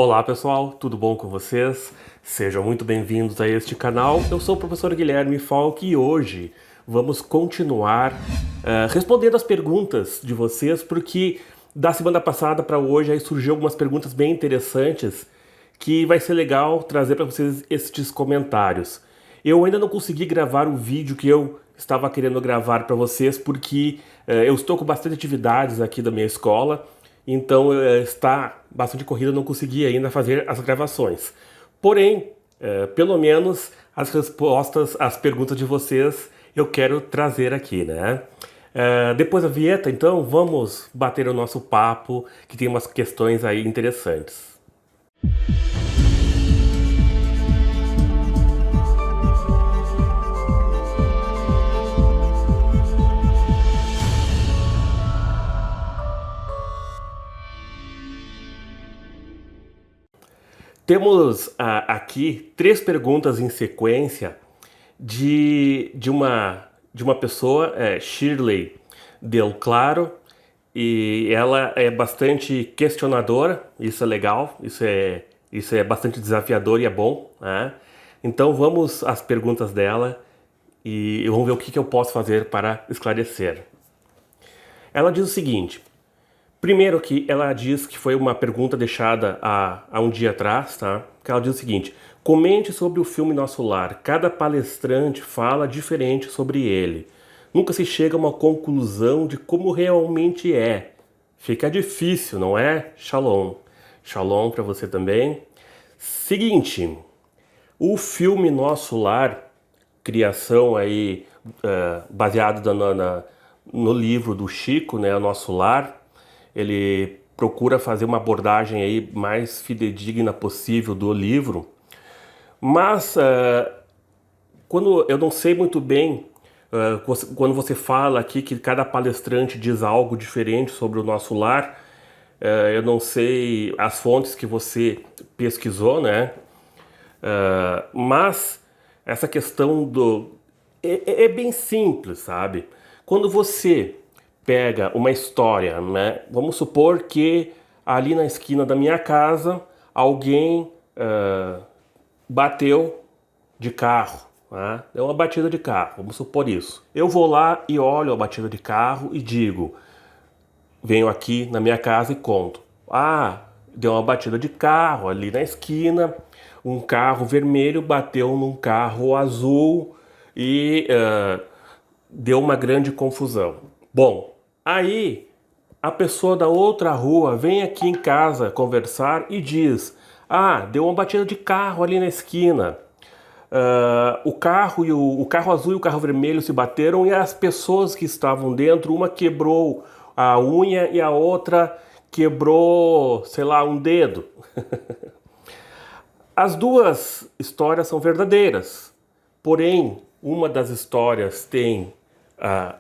Olá pessoal, tudo bom com vocês? Sejam muito bem-vindos a este canal. Eu sou o professor Guilherme Falck e hoje vamos continuar respondendo as perguntas de vocês, porque da semana passada para hoje aí surgiu algumas perguntas bem interessantes que vai ser legal trazer para vocês estes comentários. Eu ainda não consegui gravar o vídeo que eu estava querendo gravar para vocês porque eu estou com bastante atividades aqui da minha escola. Então está bastante corrida, não consegui ainda fazer as gravações. Porém, pelo menos as respostas às perguntas de vocês eu quero trazer aqui, né? Depois da vinheta, então, vamos bater o nosso papo, que tem umas questões aí interessantes. Temos aqui três perguntas em sequência de uma pessoa, Shirley Del Claro, e ela é bastante questionadora, isso é legal, isso é bastante desafiador e é bom, né? Então vamos às perguntas dela e vamos ver o que eu posso fazer para esclarecer. Ela diz o seguinte: primeiro que ela diz que foi uma pergunta deixada há um dia atrás, tá? Que ela diz o seguinte: comente sobre o filme Nosso Lar. Cada palestrante fala diferente sobre ele. Nunca se chega a uma conclusão de como realmente é. Fica difícil, não é? Shalom. Shalom para você também. Seguinte, o filme Nosso Lar, criação aí baseado no livro do Chico, né, Nosso Lar. Ele procura fazer uma abordagem aí mais fidedigna possível do livro, mas quando eu não sei muito bem, quando você fala aqui que cada palestrante diz algo diferente sobre o Nosso Lar, eu não sei as fontes que você pesquisou, né? Mas essa questão é bem simples, sabe? Quando você pega uma história, né? Vamos supor que ali na esquina da minha casa alguém bateu de carro, né? Deu uma batida de carro, vamos supor isso. Eu vou lá e olho a batida de carro e digo, venho aqui na minha casa e conto. Deu uma batida de carro ali na esquina, um carro vermelho bateu num carro azul e deu uma grande confusão. Bom, aí a pessoa da outra rua vem aqui em casa conversar e diz: deu uma batida de carro ali na esquina. O carro azul e o carro vermelho se bateram e as pessoas que estavam dentro, uma quebrou a unha e a outra quebrou, sei lá, um dedo. As duas histórias são verdadeiras, porém, uma das histórias tem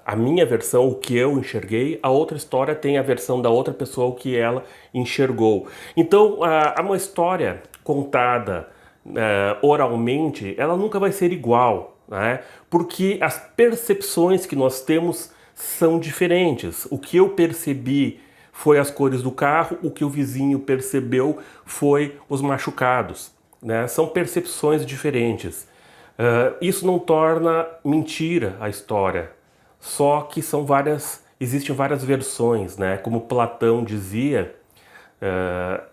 a minha versão, o que eu enxerguei, a outra história tem a versão da outra pessoa, o que ela enxergou. Então, uma história contada oralmente, ela nunca vai ser igual, né? Porque as percepções que nós temos são diferentes. O que eu percebi foi as cores do carro, o que o vizinho percebeu foi os machucados, né? São percepções diferentes. Isso não torna mentira a história, só que existem várias versões, né? Como Platão dizia,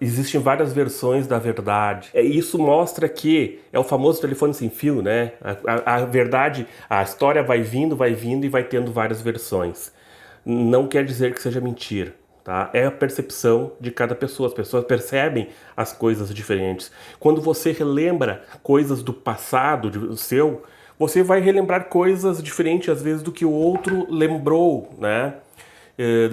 existem várias versões da verdade. Isso mostra que é o famoso telefone sem fio, né? A verdade, a história vai vindo e vai tendo várias versões. Não quer dizer que seja mentira. Tá? É a percepção de cada pessoa, as pessoas percebem as coisas diferentes. Quando você relembra coisas do passado seu, você vai relembrar coisas diferentes às vezes do que o outro lembrou, né?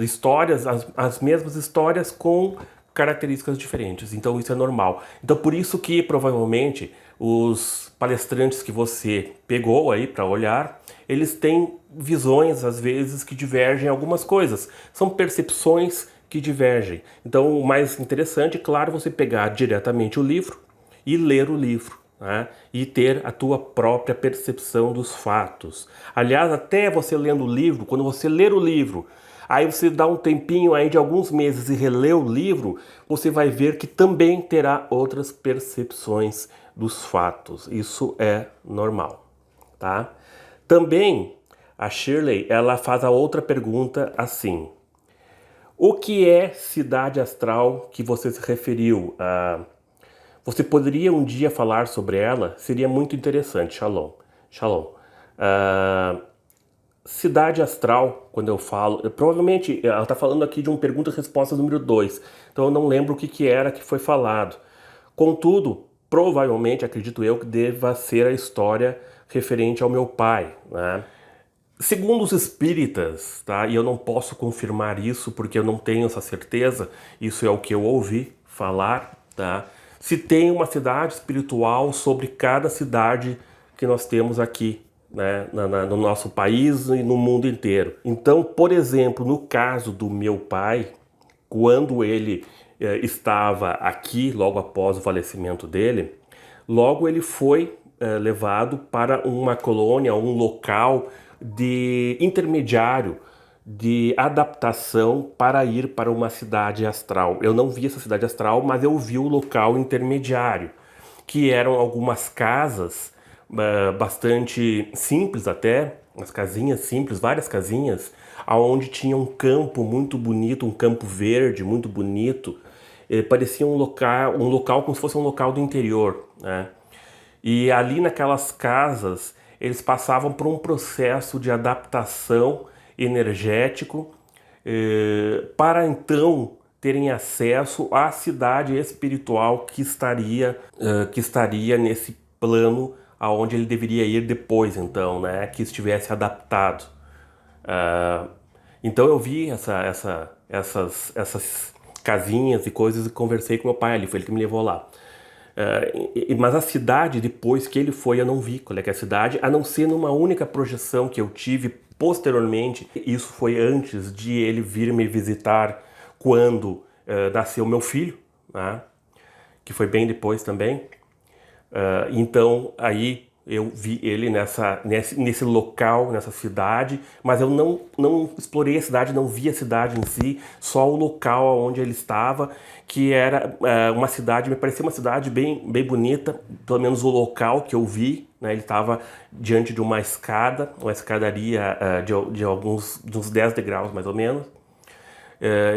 Histórias, as mesmas histórias com características diferentes, então isso é normal. Então por isso que provavelmente os palestrantes que você pegou aí para olhar, eles têm visões às vezes que divergem em algumas coisas, são percepções que divergem. Então o mais interessante, claro, você pegar diretamente o livro e ler o livro, né? E ter a tua própria percepção dos fatos. Aliás, até você lendo o livro, quando você ler o livro, Aí você dá um tempinho aí de alguns meses e relê o livro, você vai ver que também terá outras percepções dos fatos. Isso é normal, tá? Também a Shirley, ela faz a outra pergunta assim: o que é cidade astral que você se referiu? Você poderia um dia falar sobre ela? Seria muito interessante. Shalom. Shalom. Ah, cidade astral, quando eu falo, provavelmente ela está falando aqui de um pergunta e resposta número 2. Então eu não lembro o que, que era que foi falado. Contudo, provavelmente, acredito eu, que deva ser a história referente ao meu pai, né? Segundo os espíritas, tá? E eu não posso confirmar isso porque eu não tenho essa certeza, isso é o que eu ouvi falar, tá? Se tem uma cidade espiritual sobre cada cidade que nós temos aqui, né? No nosso país e no mundo inteiro. Então, por exemplo, no caso do meu pai, quando ele estava aqui, logo após o falecimento dele, logo ele foi levado para uma colônia, um local de intermediário de adaptação para ir para uma cidade astral. Eu não vi essa cidade astral, mas eu vi o local intermediário, que eram algumas casas bastante simples até, umas casinhas simples, várias casinhas, aonde tinha um campo muito bonito, um campo verde muito bonito. Parecia um local como se fosse um local do interior, né? E ali naquelas casas, eles passavam por um processo de adaptação energético para então terem acesso à cidade espiritual que estaria nesse plano aonde ele deveria ir depois, então, né, que estivesse adaptado. Então eu vi essas casinhas e coisas e conversei com meu pai ali, foi ele que me levou lá. Mas a cidade, depois que ele foi, eu não vi qual é que é a cidade, a não ser numa única projeção que eu tive posteriormente. Isso foi antes de ele vir me visitar quando nasceu meu filho, né? Que foi bem depois também. Então aí eu vi ele nesse local, nessa cidade, mas eu não explorei a cidade, não vi a cidade em si, só o local onde ele estava, que era uma cidade, me parecia uma cidade bem bonita, pelo menos o local que eu vi, né? Ele estava diante de uma escada, uma escadaria de uns 10 degraus mais ou menos,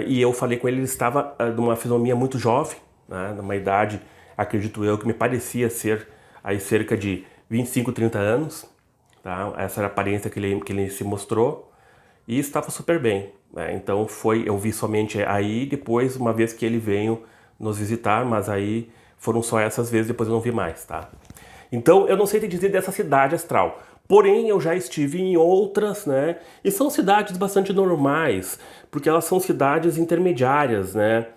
e eu falei com ele, ele estava de uma fisionomia muito jovem, né? Numa idade, acredito eu, que me parecia ser aí cerca de 25, 30 anos, tá? Essa era a aparência que ele se mostrou e estava super bem, né? Então eu vi somente aí, depois uma vez que ele veio nos visitar, mas aí foram só essas vezes, depois eu não vi mais, tá? Então eu não sei te dizer dessa cidade astral, porém eu já estive em outras, né? E são cidades bastante normais, porque elas são cidades intermediárias, né?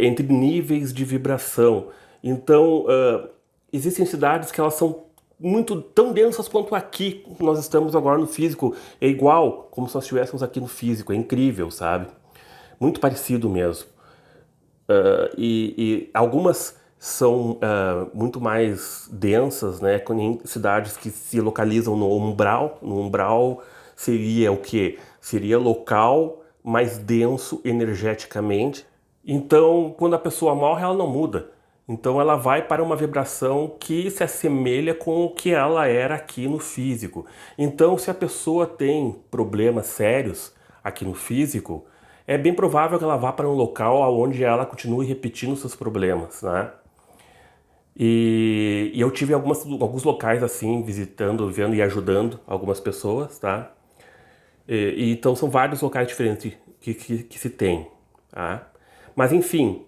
Entre níveis de vibração. Então existem cidades que elas são muito tão densas quanto aqui nós estamos agora no físico, é igual como se nós estivéssemos aqui no físico, é incrível, sabe? Muito parecido mesmo. E algumas são muito mais densas, né? Em cidades que se localizam no umbral. No umbral seria o quê? Seria local mais denso energeticamente. Então, quando a pessoa morre, ela não muda. Então ela vai para uma vibração que se assemelha com o que ela era aqui no físico. Então, se a pessoa tem problemas sérios aqui no físico, é bem provável que ela vá para um local onde ela continue repetindo seus problemas, né? E eu tive alguns locais assim, visitando, vendo e ajudando algumas pessoas, tá? Então são vários locais diferentes que se tem, tá? Mas enfim,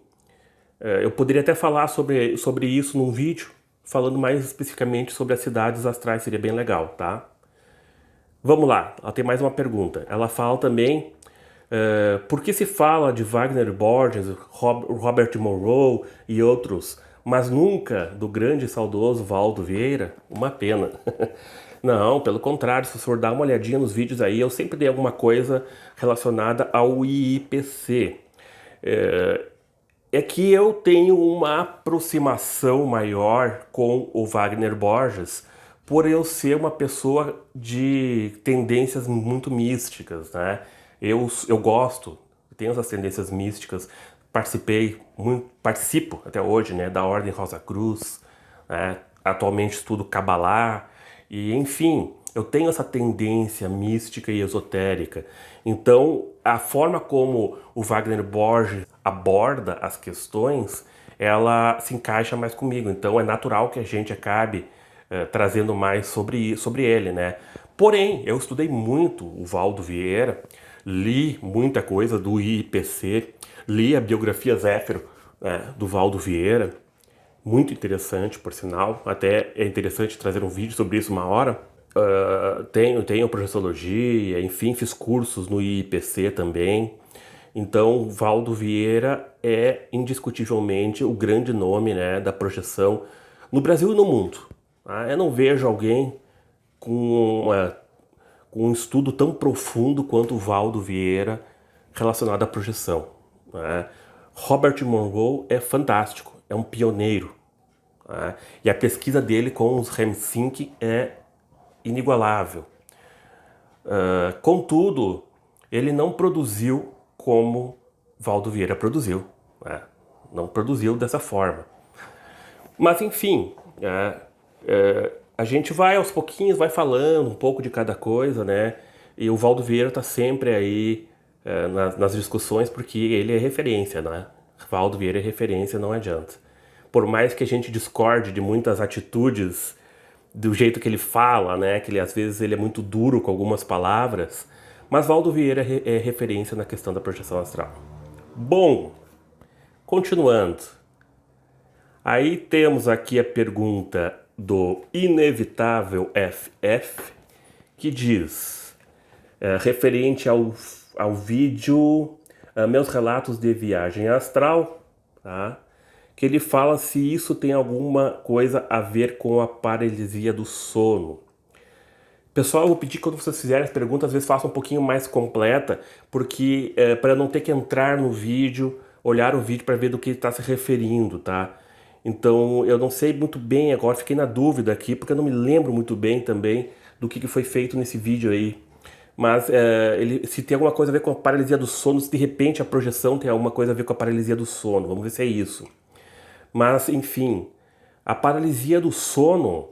eu poderia até falar sobre isso num vídeo, falando mais especificamente sobre as cidades astrais, seria bem legal, tá? Vamos lá, ela tem mais uma pergunta. Ela fala também, por que se fala de Wagner Borges, Robert Monroe e outros, mas nunca do grande e saudoso Valdo Vieira? Uma pena. Não, pelo contrário, se você for dar uma olhadinha nos vídeos aí, eu sempre dei alguma coisa relacionada ao IIPC. É que eu tenho uma aproximação maior com o Wagner Borges por eu ser uma pessoa de tendências muito místicas, né? Eu gosto, tenho essas tendências místicas, participo até hoje, né, da Ordem Rosa Cruz, né, atualmente estudo Kabbalah, e enfim, eu tenho essa tendência mística e esotérica. Então, a forma como o Wagner Borges aborda as questões, ela se encaixa mais comigo. Então, é natural que a gente acabe trazendo mais sobre ele, né? Porém, eu estudei muito o Valdo Vieira, li muita coisa do IPC, li a biografia Zéfiro, do Valdo Vieira, muito interessante, por sinal. Até é interessante trazer um vídeo sobre isso uma hora. Tenho projeciologia, enfim, fiz cursos no IPC também. Então, Valdo Vieira é indiscutivelmente o grande nome, né, da projeção no Brasil e no mundo. Tá? Eu não vejo alguém com um estudo tão profundo quanto o Valdo Vieira relacionado à projeção. Né? Robert Monroe é fantástico, é um pioneiro. Né? E a pesquisa dele com os REM Sync é inigualável. Contudo, ele não produziu como Valdo Vieira produziu. Né? Não produziu dessa forma. Mas enfim, a gente vai aos pouquinhos, vai falando um pouco de cada coisa, né? E o Valdo Vieira está sempre aí nas discussões porque ele é referência, né? Valdo Vieira é referência, não adianta. Por mais que a gente discorde de muitas atitudes, do jeito que ele fala, né? Que ele, às vezes ele é muito duro com algumas palavras, mas Valdo Vieira é referência na questão da projeção astral. Bom, continuando. Aí temos aqui a pergunta do Inevitável FF, que diz, referente ao vídeo Meus Relatos de Viagem Astral, tá? Que ele fala se isso tem alguma coisa a ver com a paralisia do sono. Pessoal, eu vou pedir que quando vocês fizerem as perguntas, às vezes façam um pouquinho mais completa, porque para não ter que entrar no vídeo, olhar o vídeo para ver do que ele está se referindo, tá? Então, eu não sei muito bem agora, fiquei na dúvida aqui, porque eu não me lembro muito bem também do que foi feito nesse vídeo aí. Mas se tem alguma coisa a ver com a paralisia do sono, se de repente a projeção tem alguma coisa a ver com a paralisia do sono, vamos ver se é isso. Mas, enfim, a paralisia do sono,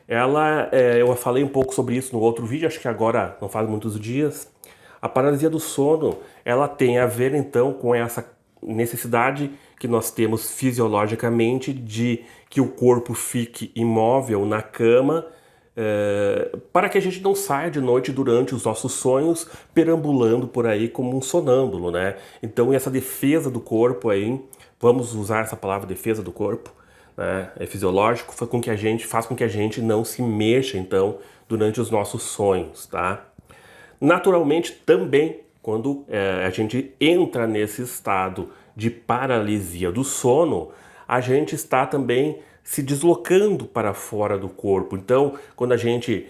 eu falei um pouco sobre isso no outro vídeo, acho que agora não faz muitos dias. A paralisia do sono, ela tem a ver então com essa necessidade que nós temos fisiologicamente de que o corpo fique imóvel na cama, para que a gente não saia de noite durante os nossos sonhos perambulando por aí como um sonâmbulo, né? Então essa defesa do corpo aí, vamos usar essa palavra defesa do corpo, né? É fisiológico, faz com que a gente não se mexa então durante os nossos sonhos, tá? Naturalmente também quando a gente entra nesse estado de paralisia do sono, a gente está também se deslocando para fora do corpo. Então, quando a gente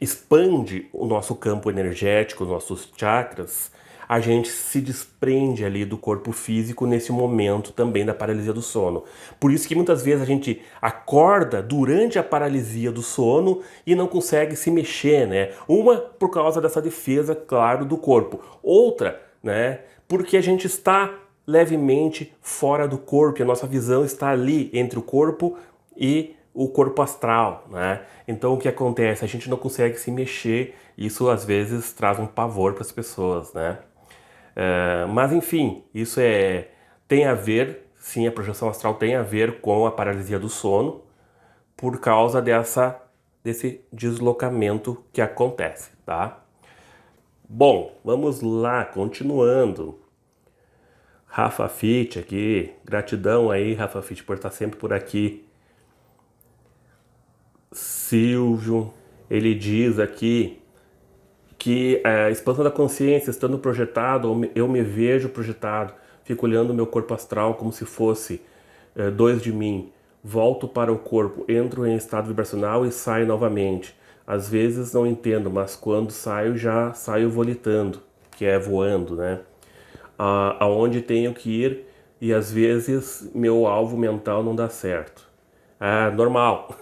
expande o nosso campo energético, os nossos chakras, a gente se desprende ali do corpo físico nesse momento também da paralisia do sono. Por isso que muitas vezes a gente acorda durante a paralisia do sono e não consegue se mexer, né? Uma por causa dessa defesa, claro, do corpo. Outra, né, porque a gente está levemente fora do corpo, e a nossa visão está ali entre o corpo e o corpo astral, né? Então o que acontece? A gente não consegue se mexer, isso às vezes traz um pavor para as pessoas, né? Mas enfim, isso tem a ver, sim, a projeção astral tem a ver com a paralisia do sono, por causa desse deslocamento que acontece, tá? Bom, vamos lá, continuando. Rafa Fitt aqui, gratidão aí, Rafa Fitt, por estar sempre por aqui. Silvio, ele diz aqui que a expansão da consciência, estando projetado, eu me vejo projetado, fico olhando o meu corpo astral como se fosse dois de mim, volto para o corpo, entro em estado vibracional e saio novamente. Às vezes não entendo, mas quando saio já saio volitando, que é voando, né? Aonde tenho que ir e às vezes meu alvo mental não dá certo. É normal.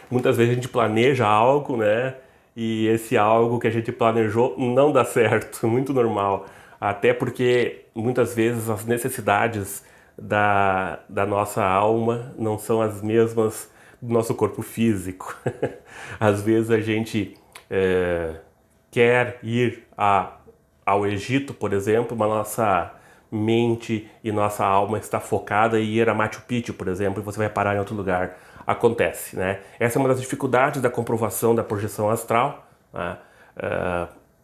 Muitas vezes a gente planeja algo, né? e esse algo que a gente planejou não dá certo, muito normal. Até porque muitas vezes as necessidades da nossa alma não são as mesmas do nosso corpo físico. Às vezes a gente quer ir ao Egito, por exemplo, mas nossa mente e nossa alma está focada em ir a Machu Picchu, por exemplo, e você vai parar em outro lugar. Acontece, né? Essa é uma das dificuldades da comprovação da projeção astral, né?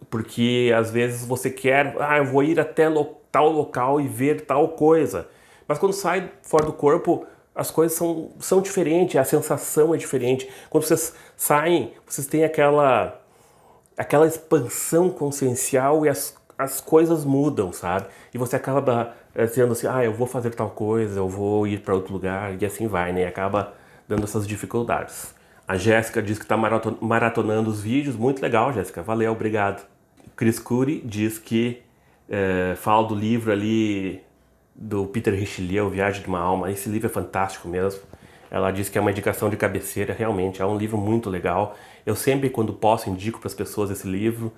Porque às vezes você quer, eu vou ir até tal local e ver tal coisa, mas quando sai fora do corpo, as coisas são diferentes, a sensação é diferente. Quando vocês saem, vocês têm aquela expansão consciencial e as coisas mudam, sabe? E você acaba dizendo assim, eu vou fazer tal coisa, eu vou ir para outro lugar, e assim vai, né? E acaba dando essas dificuldades. A Jéssica diz que está maratonando os vídeos, muito legal, Jéssica, valeu, obrigado. Chris Curry diz que fala do livro ali do Peter Richelieu, Viagem de uma Alma. Esse livro é fantástico mesmo. Ela diz que é uma indicação de cabeceira, realmente, é um livro muito legal. Eu sempre, quando posso, indico para as pessoas esse livro,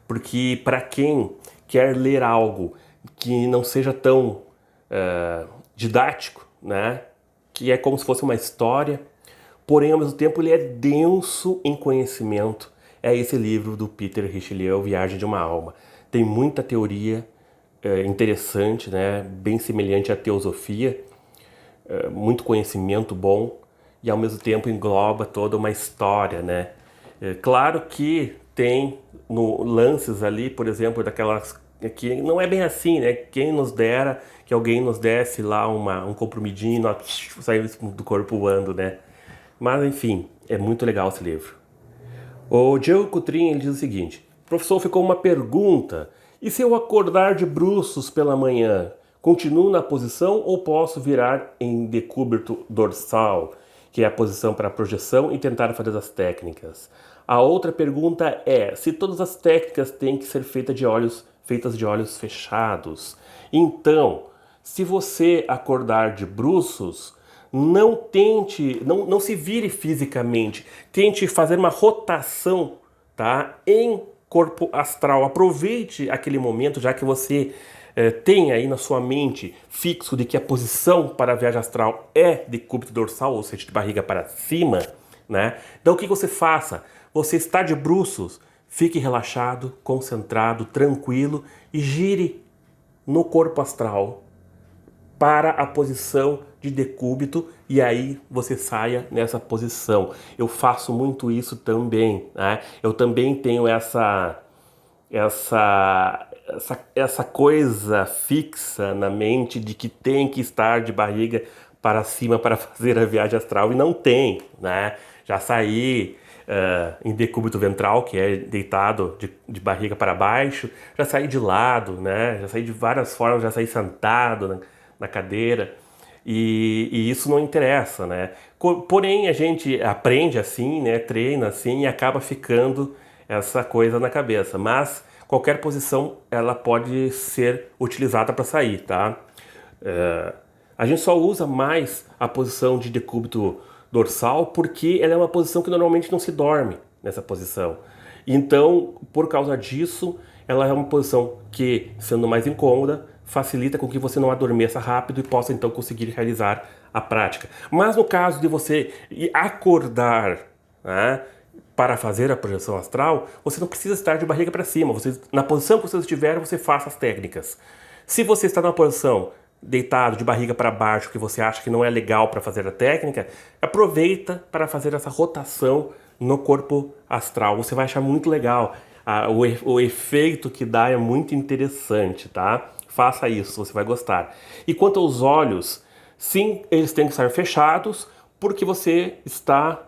porque para quem quer ler algo que não seja tão didático, né? Que é como se fosse uma história, porém, ao mesmo tempo, ele é denso em conhecimento. É esse livro do Peter Richelieu, Viagem de uma Alma. Tem muita teoria interessante, né? Bem semelhante à teosofia, muito conhecimento bom e ao mesmo tempo engloba toda uma história, né? Claro que tem lances ali, por exemplo, daquelas que não é bem assim, né? Quem nos dera que alguém nos desse lá um comprimidinho e nós saímos do corpo voando, né? Mas enfim, é muito legal esse livro. O Diego Coutrin, ele diz o seguinte: professor, ficou uma pergunta. E se eu acordar de bruços pela manhã, continuo na posição ou posso virar em decúbito dorsal, que é a posição para a projeção, e tentar fazer as técnicas? A outra pergunta é se todas as técnicas têm que ser feitas de olhos fechados. Então, se você acordar de bruços, não tente, não se vire fisicamente, tente fazer uma rotação, tá? Em corpo astral. Aproveite aquele momento, já que você tem aí na sua mente fixo de que a posição para a viagem astral é decúbito dorsal, ou seja, de barriga para cima, né? Então o que você faça? Você está de bruços, fique relaxado, concentrado, tranquilo e gire no corpo astral para a posição de decúbito e aí você saia nessa posição. Eu faço muito isso também, né? Eu também tenho essa coisa fixa na mente de que tem que estar de barriga para cima para fazer a viagem astral e não tem, né? Já saí em decúbito ventral, que é deitado de barriga para baixo, já saí de lado, né? Já saí de várias formas, já saí sentado na cadeira. E isso não interessa, né? Porém, a gente aprende assim, né? Treina assim e acaba ficando essa coisa na cabeça. Mas qualquer posição ela pode ser utilizada para sair, tá? A gente só usa mais a posição de decúbito dorsal porque ela é uma posição que normalmente não se dorme nessa posição. Então, por causa disso, ela é uma posição que, sendo mais incômoda, facilita com que você não adormeça rápido e possa então conseguir realizar a prática. Mas no caso de você acordar, né, para fazer a projeção astral, você não precisa estar de barriga para cima. Na posição que você estiver, você faça as técnicas. Se você está na posição deitado de barriga para baixo, que você acha que não é legal para fazer a técnica, aproveita para fazer essa rotação no corpo astral. Você vai achar muito legal. O efeito que dá é muito interessante, tá? Faça isso, você vai gostar. E quanto aos olhos, sim, eles têm que estar fechados, porque você está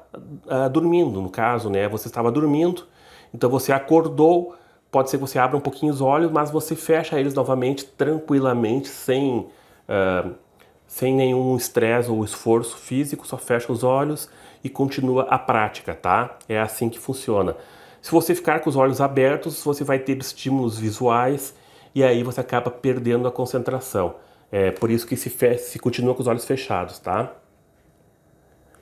dormindo, no caso, né? Você estava dormindo, então você acordou, pode ser que você abra um pouquinho os olhos, mas você fecha eles novamente, tranquilamente, sem nenhum estresse ou esforço físico, só fecha os olhos e continua a prática, tá? É assim que funciona. Se você ficar com os olhos abertos, você vai ter estímulos visuais e aí você acaba perdendo a concentração. É por isso que se continua com os olhos fechados, tá?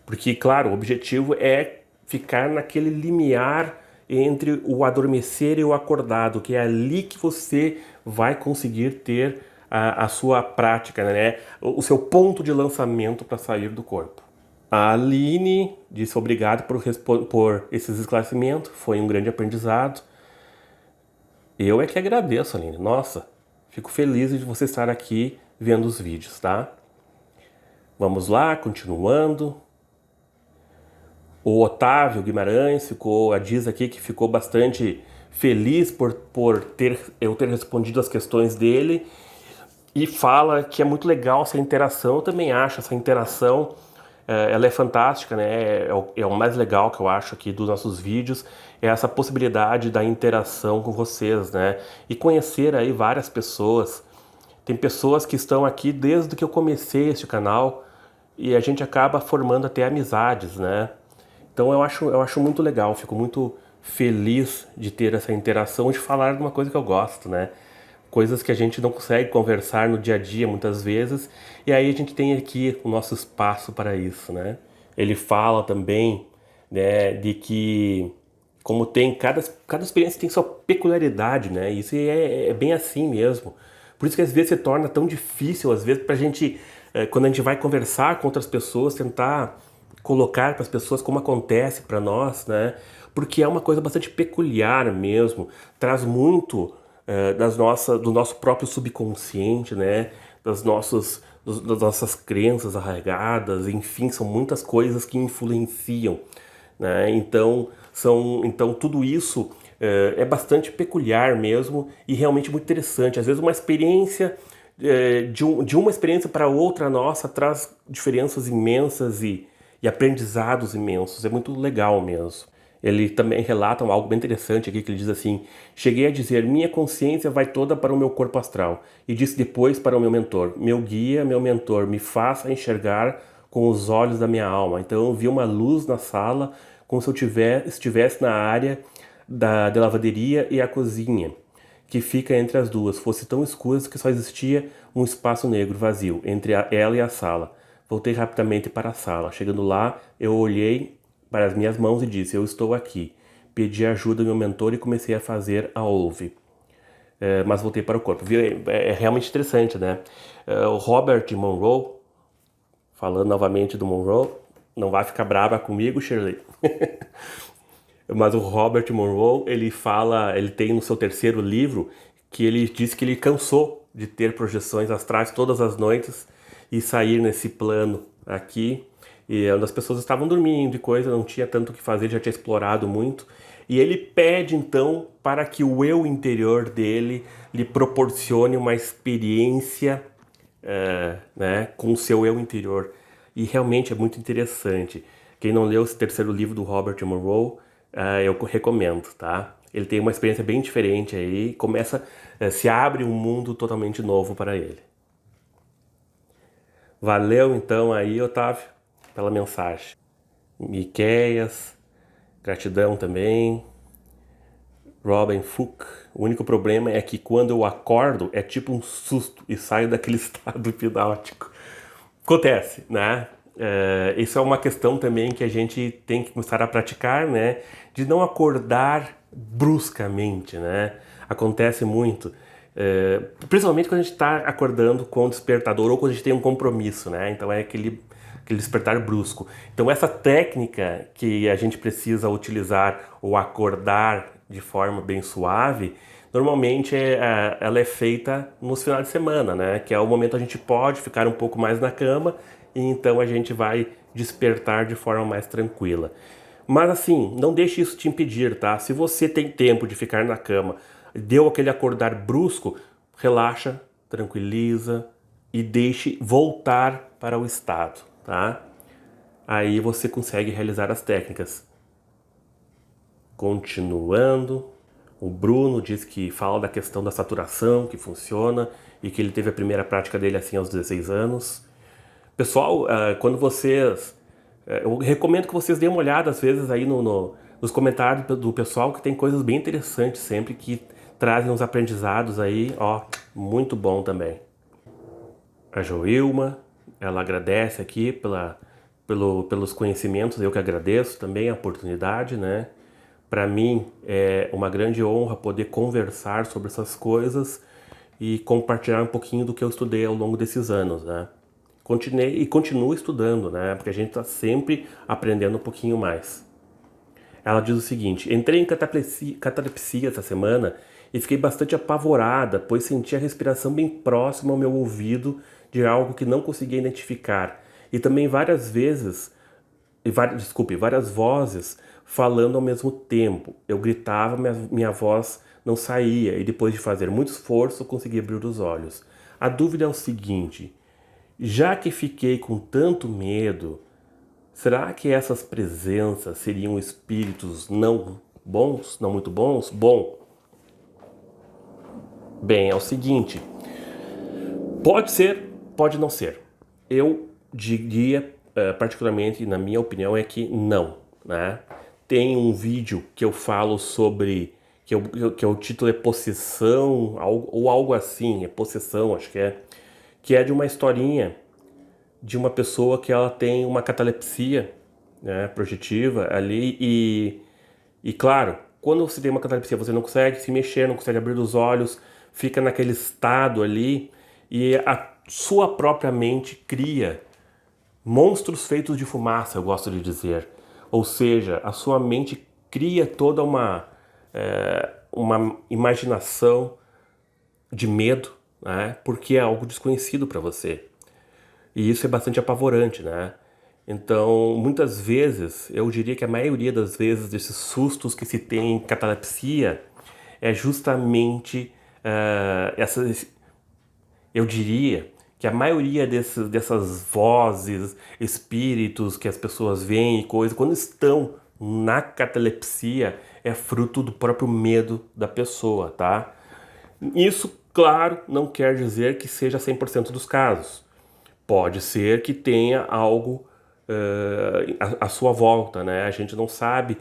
Porque, claro, o objetivo é ficar naquele limiar entre o adormecer e o acordado, que é ali que você vai conseguir ter a sua prática, né? O seu ponto de lançamento para sair do corpo. A Aline disse obrigado por esses esclarecimentos, foi um grande aprendizado. Eu é que agradeço, Aline. Nossa, fico feliz de você estar aqui vendo os vídeos, tá? Vamos lá, continuando. O Otávio Guimarães diz aqui que ficou bastante feliz por eu ter respondido as questões dele e fala que é muito legal essa interação. Eu também acho essa interação, ela é fantástica, né? É o mais legal que eu acho aqui dos nossos vídeos, é essa possibilidade da interação com vocês, né? E conhecer aí várias pessoas. Tem pessoas que estão aqui desde que eu comecei este canal e a gente acaba formando até amizades, né? Então eu acho muito legal, fico muito feliz de ter essa interação, de falar de uma coisa que eu gosto, né? Coisas que a gente não consegue conversar no dia a dia muitas vezes, e aí a gente tem aqui o nosso espaço para isso, né? Ele fala também, né, de que como tem cada experiência tem sua peculiaridade, né? Isso é bem assim mesmo. Por isso que às vezes se torna tão difícil, às vezes, pra gente, quando a gente vai conversar com outras pessoas, tentar colocar para as pessoas como acontece para nós, né? Porque é uma coisa bastante peculiar mesmo, traz muito do nosso próprio subconsciente, né? Das nossas crenças arraigadas, enfim, são muitas coisas que influenciam, né? Então tudo isso é bastante peculiar mesmo e realmente muito interessante. Às vezes uma experiência de uma experiência para outra nossa traz diferenças imensas e aprendizados imensos. É muito legal mesmo. Ele também relata algo bem interessante aqui, que ele diz assim: cheguei a dizer, minha consciência vai toda para o meu corpo astral. E disse depois para o meu mentor, meu guia, meu mentor, me faça enxergar com os olhos da minha alma. Então eu vi uma luz na sala, como se eu estivesse na área da lavanderia e a cozinha, que fica entre as duas, fosse tão escura que só existia um espaço negro vazio entre ela e a sala. Voltei rapidamente para a sala. Chegando lá, eu olhei para as minhas mãos e disse, eu estou aqui. Pedi ajuda ao meu mentor e comecei a fazer a ouve. Mas voltei para o corpo. É realmente interessante, né? O Robert Monroe, falando novamente do Monroe, não vai ficar brava comigo, Shirley. Mas o Robert Monroe, ele tem no seu terceiro livro, que ele diz que ele cansou de ter projeções astrais todas as noites e sair nesse plano aqui. E as pessoas estavam dormindo e coisa, não tinha tanto o que fazer, já tinha explorado muito. E ele pede então para que o eu interior dele lhe proporcione uma experiência né, com o seu eu interior. E realmente é muito interessante. Quem não leu esse terceiro livro do Robert Monroe, eu recomendo, tá? Ele tem uma experiência bem diferente aí, se abre um mundo totalmente novo para ele. Valeu então aí, Otávio, pela mensagem. Miqueias, gratidão também. Robin Fook, o único problema é que quando eu acordo é tipo um susto e saio daquele estado hipnótico. Acontece, né? Isso é uma questão também que a gente tem que começar a praticar, né? De não acordar bruscamente, né? Acontece muito. Principalmente quando a gente está acordando com o despertador ou quando a gente tem um compromisso, né? Então é aquele despertar brusco. Então essa técnica que a gente precisa utilizar ou acordar de forma bem suave, normalmente ela é feita nos finais de semana, né? Que é o momento a gente pode ficar um pouco mais na cama e então a gente vai despertar de forma mais tranquila. Mas assim, não deixe isso te impedir, tá? Se você tem tempo de ficar na cama, deu aquele acordar brusco, relaxa, tranquiliza e deixe voltar para o estado, tá? Aí você consegue realizar as técnicas. Continuando, o Bruno diz que fala da questão da saturação, que funciona e que ele teve a primeira prática dele assim aos 16 anos. Pessoal, quando vocês... eu recomendo que vocês deem uma olhada às vezes aí nos comentários do pessoal, que tem coisas bem interessantes sempre, que trazem uns aprendizados aí, ó, muito bom também. A Joilma, ela agradece aqui pelos conhecimentos, eu que agradeço também a oportunidade, né? Para mim é uma grande honra poder conversar sobre essas coisas e compartilhar um pouquinho do que eu estudei ao longo desses anos, né? Continuei e continuo estudando, né? Porque a gente está sempre aprendendo um pouquinho mais. Ela diz o seguinte: entrei em catalepsia essa semana e fiquei bastante apavorada, pois senti a respiração bem próxima ao meu ouvido de algo que não conseguia identificar. E também várias vezes, várias vozes falando ao mesmo tempo. Eu gritava, minha voz não saía e depois de fazer muito esforço consegui abrir os olhos. A dúvida é o seguinte: já que fiquei com tanto medo, será que essas presenças seriam espíritos não bons, não muito bons? Bem, é o seguinte, pode ser, pode não ser. Eu diria, particularmente, na minha opinião, é que não, né? Tem um vídeo que eu falo sobre, que o título é Possessão, ou algo assim, é Possessão, acho que é de uma historinha de uma pessoa que ela tem uma catalepsia, né, projetiva ali e claro, quando você tem uma catalepsia você não consegue se mexer, não consegue abrir os olhos, fica naquele estado ali e a sua própria mente cria monstros feitos de fumaça, eu gosto de dizer. Ou seja, a sua mente cria toda uma imaginação de medo, né, porque é algo desconhecido para você. E isso é bastante apavorante, né? Então, muitas vezes, eu diria que a maioria das vezes desses sustos que se tem em catalepsia é justamente eu diria que a maioria dessas vozes, espíritos que as pessoas veem e coisas, quando estão na catalepsia, é fruto do próprio medo da pessoa, tá? Isso, claro, não quer dizer que seja 100% dos casos. Pode ser que tenha algo à sua volta, né? A gente não sabe,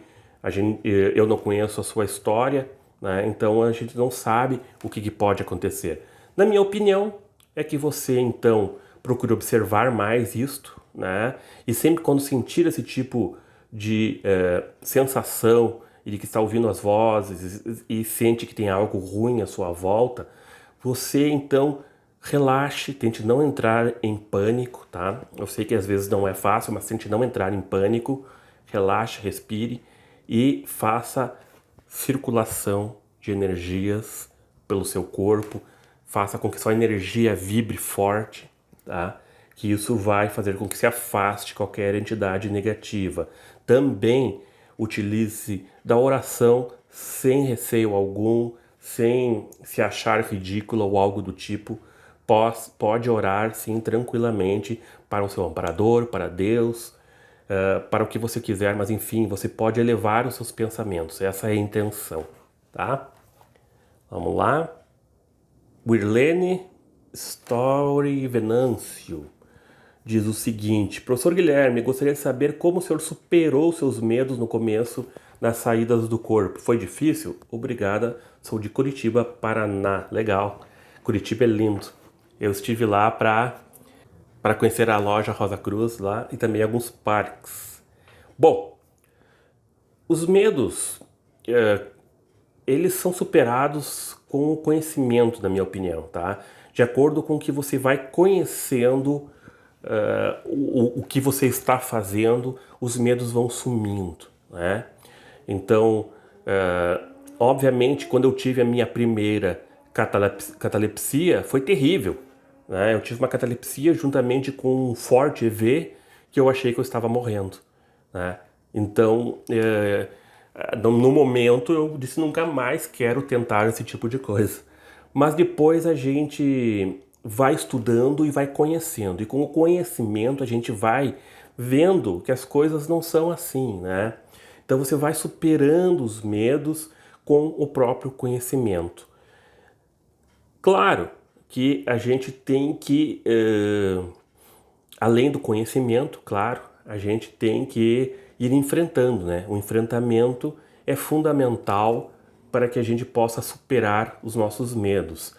eu não conheço a sua história, né? Então a gente não sabe o que pode acontecer. Na minha opinião, é que você então procure observar mais isto, né? E sempre quando sentir esse tipo de sensação e de que está ouvindo as vozes e sente que tem algo ruim à sua volta, você então relaxe, tente não entrar em pânico, tá? Eu sei que às vezes não é fácil, mas tente não entrar em pânico, relaxe, respire e faça circulação de energias pelo seu corpo, faça com que sua energia vibre forte, tá? Que isso vai fazer com que se afaste qualquer entidade negativa. Também utilize da oração sem receio algum, sem se achar ridículo ou algo do tipo. Pode orar sim tranquilamente para o seu amparador, para Deus, para o que você quiser, mas enfim, você pode elevar os seus pensamentos. Essa é a intenção, tá? Vamos lá. Wirlene Story Venâncio diz o seguinte: Professor Guilherme, gostaria de saber como o senhor superou seus medos no começo nas saídas do corpo. Foi difícil? Obrigada, sou de Curitiba, Paraná. Legal, Curitiba é lindo. Eu estive lá para conhecer a loja Rosa Cruz lá e também alguns parques. Bom, os medos, eles são superados com o conhecimento, na minha opinião, tá? De acordo com o que você vai conhecendo o que você está fazendo, os medos vão sumindo, né? Então, obviamente, quando eu tive a minha primeira catalepsia, foi terrível, né? Eu tive uma catalepsia juntamente com um forte EV que eu achei que eu estava morrendo, né? Então, no momento eu disse nunca mais quero tentar esse tipo de coisa. Mas depois a gente vai estudando e vai conhecendo. E com o conhecimento a gente vai vendo que as coisas não são assim, né? Então você vai superando os medos com o próprio conhecimento. Claro que a gente tem que, além do conhecimento, claro, a gente tem que ir enfrentando, né? O enfrentamento é fundamental para que a gente possa superar os nossos medos.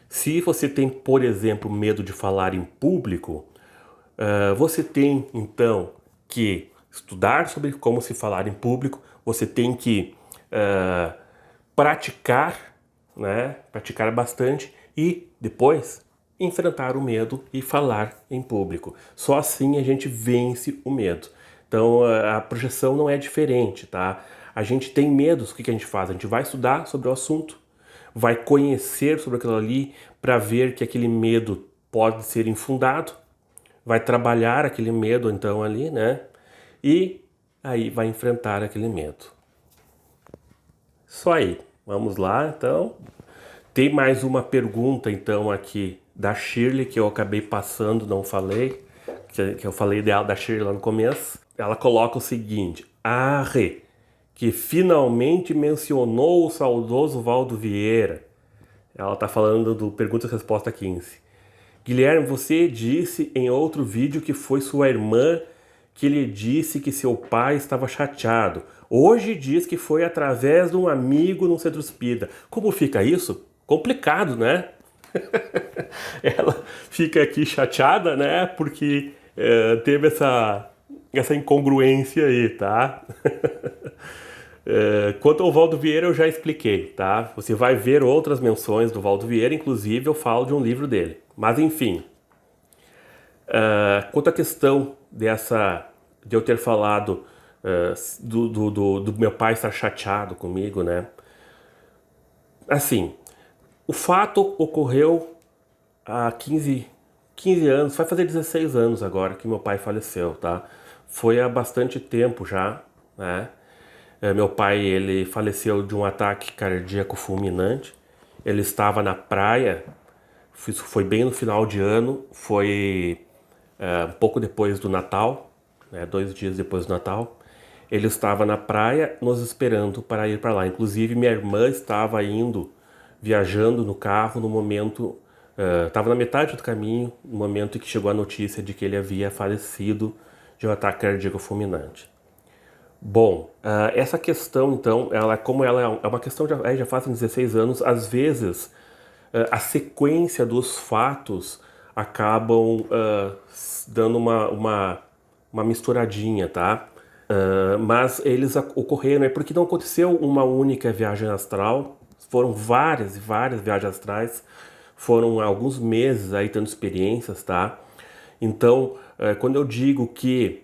Se você tem, por exemplo, medo de falar em público, você tem então que estudar sobre como se falar em público, você tem que praticar, né? Praticar bastante e depois enfrentar o medo e falar em público. Só assim a gente vence o medo. Então a projeção não é diferente, tá? A gente tem medos, o que a gente faz? A gente vai estudar sobre o assunto, vai conhecer sobre aquilo ali para ver que aquele medo pode ser infundado, vai trabalhar aquele medo então ali, né? E aí vai enfrentar aquele medo. Isso aí. Vamos lá, então. Tem mais uma pergunta então aqui da Shirley que eu acabei passando, não falei, que eu falei dela da Shirley lá no começo. Ela coloca o seguinte: a Rê, que finalmente mencionou o saudoso Valdo Vieira. Ela tá falando do Pergunta e Resposta 15. Guilherme, você disse em outro vídeo que foi sua irmã que lhe disse que seu pai estava chateado. Hoje diz que foi através de um amigo no centro espírita. Como fica isso? Complicado, né? Ela fica aqui chateada, né? Porque teve essa incongruência aí, tá? Quanto ao Valdo Vieira, eu já expliquei, tá? Você vai ver outras menções do Valdo Vieira, inclusive eu falo de um livro dele. Mas enfim, quanto à questão de eu ter falado do meu pai estar chateado comigo, né? Assim, o fato ocorreu há 15 anos, vai fazer 16 anos agora que meu pai faleceu, tá? Foi há bastante tempo já, né? Meu pai, ele faleceu de um ataque cardíaco fulminante. Ele estava na praia, isso foi bem no final de ano, foi um pouco depois do Natal, né, 2 dias depois do Natal. Ele estava na praia nos esperando para ir para lá. Inclusive, minha irmã estava viajando no carro no momento, estava na metade do caminho, no momento em que chegou a notícia de que ele havia falecido de um ataque cardíaco fulminante. Bom, essa questão, então, como ela é uma questão já fazem 16 anos, às vezes a sequência dos fatos acabam dando uma misturadinha, tá? Mas eles ocorreram, é porque não aconteceu uma única viagem astral, foram várias e várias viagens astrais, foram alguns meses aí tendo experiências, tá? Então, quando eu digo que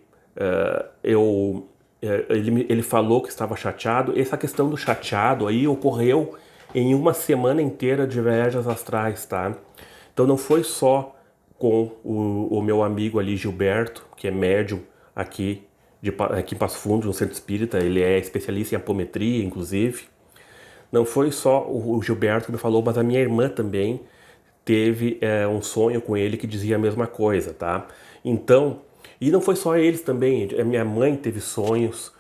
ele falou que estava chateado, essa questão do chateado aí ocorreu em uma semana inteira de viagens astrais, tá? Então não foi só com o meu amigo ali, Gilberto, que é médium aqui em Passo Fundo, no Centro Espírita, ele é especialista em apometria, inclusive. Não foi só o Gilberto que me falou, mas a minha irmã também teve um sonho com ele que dizia a mesma coisa, tá? Então, e não foi só eles também, a minha mãe teve sonhos,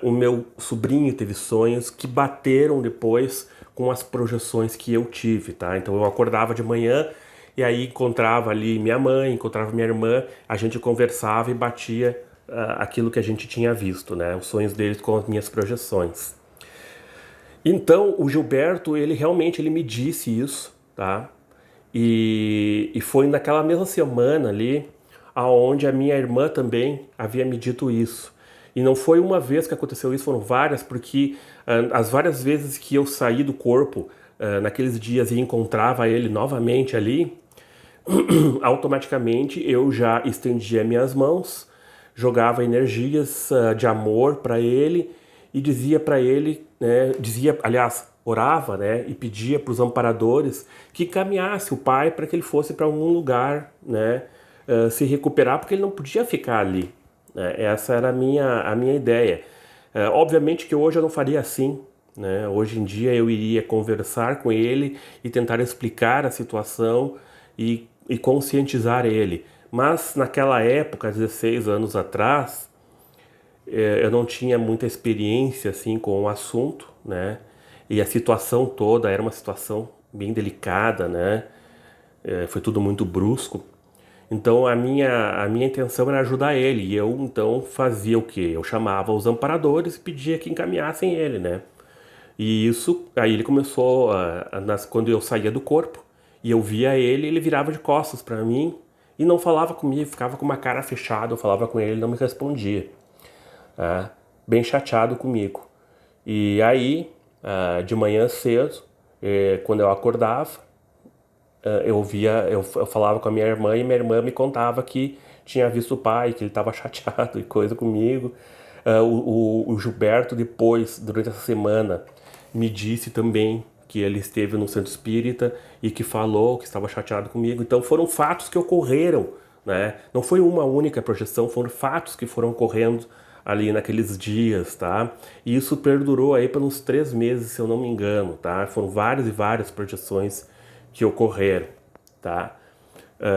o meu sobrinho teve sonhos que bateram depois com as projeções que eu tive, tá? Então eu acordava de manhã e aí encontrava ali minha mãe, encontrava minha irmã, a gente conversava e batia aquilo que a gente tinha visto, né? Os sonhos deles com as minhas projeções. Então o Gilberto, ele realmente me disse isso, tá? E foi naquela mesma semana ali aonde a minha irmã também havia me dito isso. E não foi uma vez que aconteceu isso, foram várias, porque as várias vezes que eu saí do corpo naqueles dias e encontrava ele novamente ali, automaticamente eu já estendia minhas mãos, jogava energias de amor para ele e dizia para ele, né, aliás, orava, né, e pedia para os amparadores que caminhasse o pai para que ele fosse para algum lugar, né, se recuperar, porque ele não podia ficar ali. Essa era a minha ideia. Obviamente que hoje eu não faria assim, né? Hoje em dia eu iria conversar com ele e tentar explicar a situação e conscientizar ele. Mas naquela época, 16 anos atrás, eu não tinha muita experiência assim com o assunto, né? E a situação toda era uma situação bem delicada, né? Foi tudo muito brusco. Então a minha intenção era ajudar ele, e eu então fazia o quê? Eu chamava os amparadores e pedia que encaminhassem ele, né? E isso, aí ele começou, quando eu saía do corpo e eu via ele, ele virava de costas para mim e não falava comigo, ficava com uma cara fechada, eu falava com ele, ele não me respondia, bem chateado comigo. E aí, de manhã cedo, quando eu acordava, eu falava com a minha irmã e minha irmã me contava que tinha visto o pai, que ele estava chateado e coisa comigo. O Gilberto depois, durante essa semana, me disse também que ele esteve no centro espírita e que falou que estava chateado comigo. Então foram fatos que ocorreram, né? Não foi uma única projeção, foram fatos que foram ocorrendo ali naqueles dias, tá? E isso perdurou aí pelos 3 meses, se eu não me engano, tá? Foram várias e várias projeções que ocorreram, tá?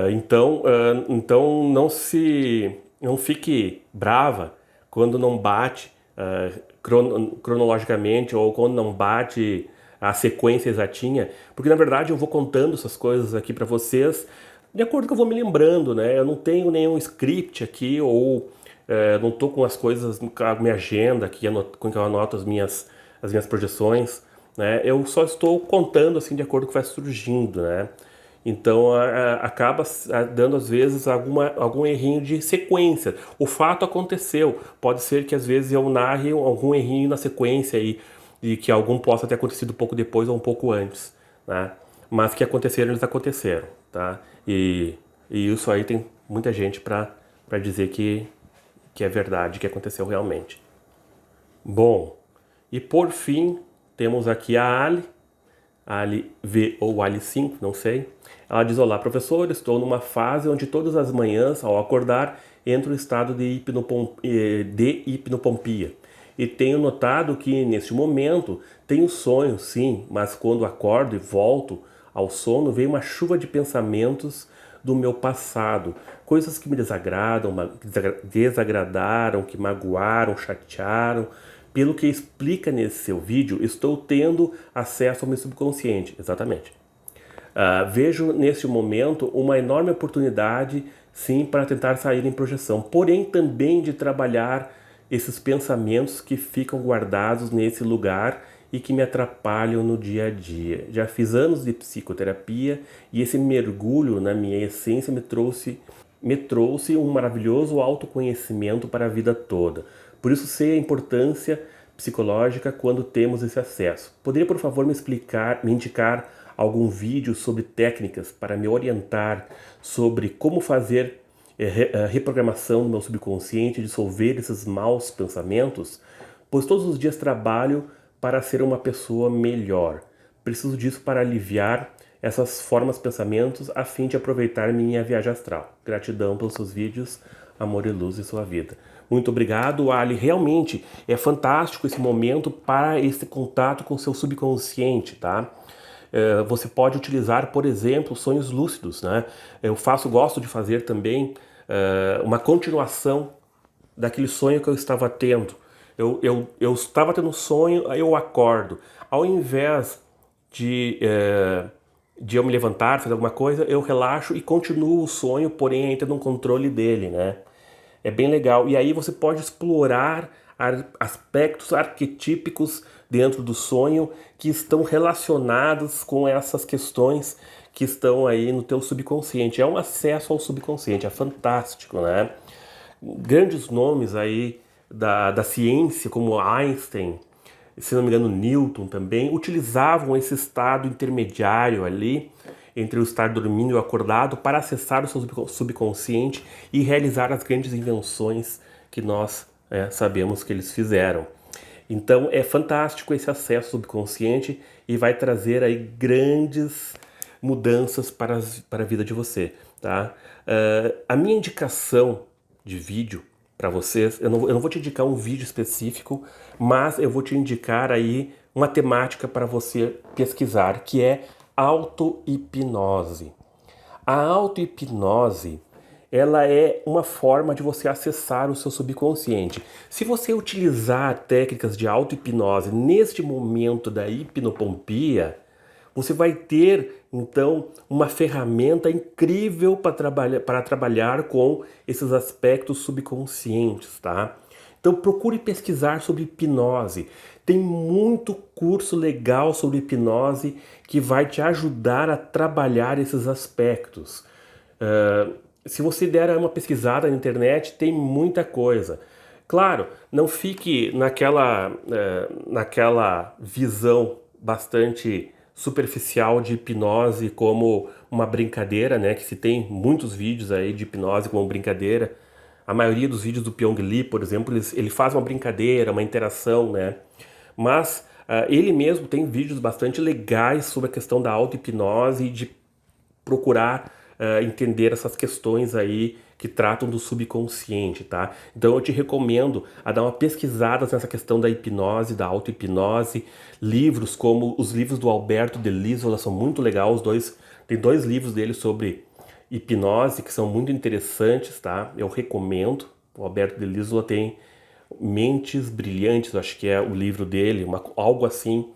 Então não fique brava quando não bate cronologicamente ou quando não bate a sequência exatinha, porque na verdade eu vou contando essas coisas aqui para vocês de acordo com que eu vou me lembrando, né? Eu não tenho nenhum script aqui ou não tô com as coisas, a minha agenda aqui com que eu anoto as minhas projeções, né? Eu só estou contando assim de acordo com o que vai surgindo, né? Então acaba dando às vezes algum errinho de sequência. O fato aconteceu. Pode ser que às vezes eu narre algum errinho na sequência aí, e que algum possa ter acontecido um pouco depois ou um pouco antes, né? Mas que aconteceram, eles aconteceram, tá? E isso aí tem muita gente para dizer que é verdade, que aconteceu realmente. Bom, e por fim, temos aqui a Ali V ou Ali 5, não sei. Ela diz: olá, professor, estou numa fase onde todas as manhãs, ao acordar, entro em estado de hipnopompia. E tenho notado que, neste momento, tenho sonhos, sim, mas quando acordo e volto ao sono, vem uma chuva de pensamentos do meu passado. Coisas que me desagradaram, que magoaram, chatearam. Pelo que explica nesse seu vídeo, estou tendo acesso ao meu subconsciente. Exatamente. Vejo neste momento uma enorme oportunidade, sim, para tentar sair em projeção, porém também de trabalhar esses pensamentos que ficam guardados nesse lugar e que me atrapalham no dia a dia. Já fiz anos de psicoterapia e esse mergulho na minha essência me trouxe um maravilhoso autoconhecimento para a vida toda. Por isso sei a importância psicológica quando temos esse acesso. Poderia, por favor, me indicar algum vídeo sobre técnicas para me orientar sobre como fazer reprogramação do meu subconsciente, dissolver esses maus pensamentos? Pois todos os dias trabalho para ser uma pessoa melhor. Preciso disso para aliviar essas formas de pensamentos a fim de aproveitar minha viagem astral. Gratidão pelos seus vídeos, amor e luz em sua vida. Muito obrigado, Ali. Realmente é fantástico esse momento para esse contato com o seu subconsciente, tá? Você pode utilizar, por exemplo, sonhos lúcidos, né? Gosto de fazer também uma continuação daquele sonho que eu estava tendo. Eu estava tendo um sonho, aí eu acordo. Ao invés de eu me levantar, fazer alguma coisa, eu relaxo e continuo o sonho, porém ainda no controle dele, né? É bem legal. E aí você pode explorar aspectos arquetípicos dentro do sonho que estão relacionados com essas questões que estão aí no teu subconsciente. É um acesso ao subconsciente, é fantástico, né? Grandes nomes aí da ciência, como Einstein, se não me engano Newton também, utilizavam esse estado intermediário ali entre o estar dormindo e o acordado para acessar o seu subconsciente e realizar as grandes invenções que nós sabemos que eles fizeram. Então é fantástico esse acesso ao subconsciente e vai trazer aí grandes mudanças para a vida de você, tá? A minha indicação de vídeo para vocês, eu não vou te indicar um vídeo específico, mas eu vou te indicar aí uma temática para você pesquisar, que é auto-hipnose. A auto-hipnose, ela é uma forma de você acessar o seu subconsciente. Se você utilizar técnicas de auto-hipnose neste momento da hipnopompia, você vai ter, então, uma ferramenta incrível para trabalhar com esses aspectos subconscientes, tá? Então procure pesquisar sobre hipnose. Tem muito curso legal sobre hipnose que vai te ajudar a trabalhar esses aspectos. Se você der uma pesquisada na internet, tem muita coisa. Claro, não fique naquela visão bastante superficial de hipnose como uma brincadeira, né? Que se tem muitos vídeos aí de hipnose como brincadeira. A maioria dos vídeos do Pyong Lee, por exemplo, ele faz uma brincadeira, uma interação, né? Mas ele mesmo tem vídeos bastante legais sobre a questão da auto-hipnose e de procurar entender essas questões aí que tratam do subconsciente, tá? Então eu te recomendo a dar uma pesquisada nessa questão da hipnose, da auto-hipnose, livros como os livros do Alberto de Lisboa são muito legais, tem dois livros dele sobre hipnose que são muito interessantes, tá? Eu recomendo. O Alberto de Lisboa tem Mentes Brilhantes, acho que é o livro dele, algo assim,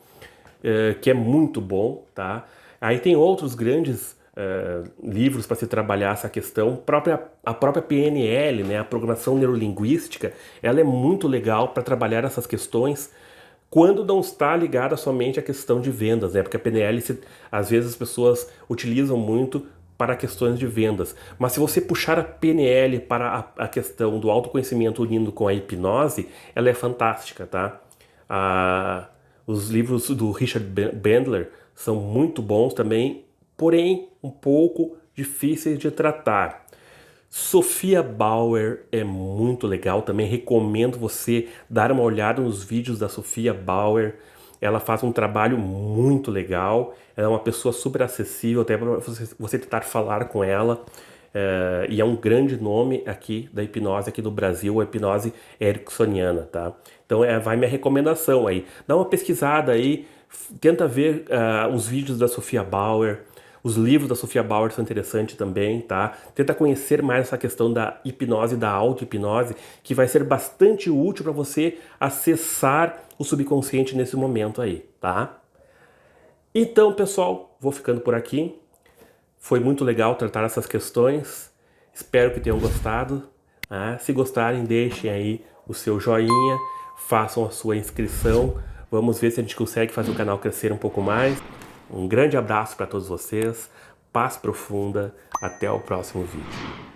que é muito bom, tá? Aí tem outros grandes livros para se trabalhar essa questão. A própria PNL, né, a programação neurolinguística, ela é muito legal para trabalhar essas questões quando não está ligada somente à questão de vendas, né? Porque a PNL, às vezes as pessoas utilizam muito para questões de vendas. Mas se você puxar a PNL para a questão do autoconhecimento unindo com a hipnose, ela é fantástica, tá? Os livros do Richard Bandler são muito bons também, porém um pouco difíceis de tratar. Sophia Bauer é muito legal, também recomendo você dar uma olhada nos vídeos da Sophia Bauer. Ela faz um trabalho muito legal, ela é uma pessoa super acessível, até para você tentar falar com ela. E é um grande nome aqui da hipnose aqui no Brasil, a hipnose ericksoniana, tá? Então vai minha recomendação aí. Dá uma pesquisada aí, tenta ver os vídeos da Sophia Bauer. Os livros da Sophia Bauer são interessantes também, tá? Tenta conhecer mais essa questão da hipnose, da auto-hipnose, que vai ser bastante útil para você acessar o subconsciente nesse momento aí, tá? Então, pessoal, vou ficando por aqui. Foi muito legal tratar essas questões. Espero que tenham gostado. Tá? Se gostarem, deixem aí o seu joinha, façam a sua inscrição. Vamos ver se a gente consegue fazer o canal crescer um pouco mais. Um grande abraço para todos vocês, paz profunda, até o próximo vídeo.